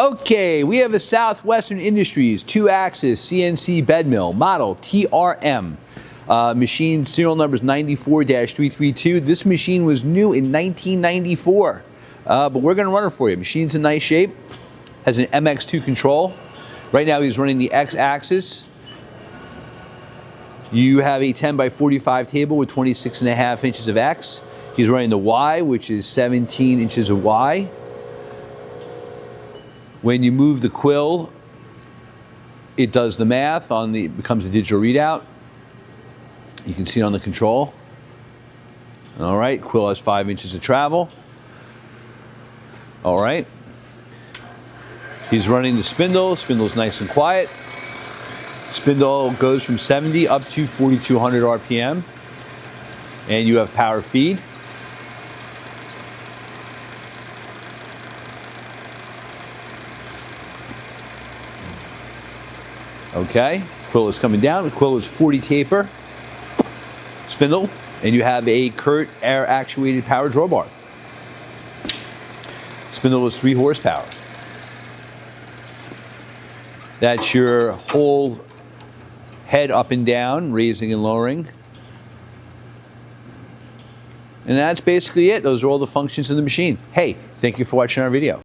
Okay, we have a Southwestern Industries 2-axis CNC bed mill, model TRM. Machine serial number is 94-332. This machine was new in 1994, but we're going to run it for you. Machine's in nice shape, has an MX2 control. Right now he's running the X-axis. You have a 10x45 table with 26.5 inches of X. He's running the Y, which is 17 inches of Y. When you move the quill, it does the math on the, it becomes a digital readout. You can see it on the control. All right, quill has 5 inches of travel. All right. He's running the spindle. Spindle's nice and quiet. Spindle goes from 70 up to 4,200 RPM. And you have power feed. Okay, quill is coming down. The quill is 40 taper spindle, and you have a Curt air actuated power drawbar. Spindle is 3 horsepower. That's your whole head up and down, raising and lowering. And that's basically it. Those are all the functions of the machine. Hey, thank you for watching our video.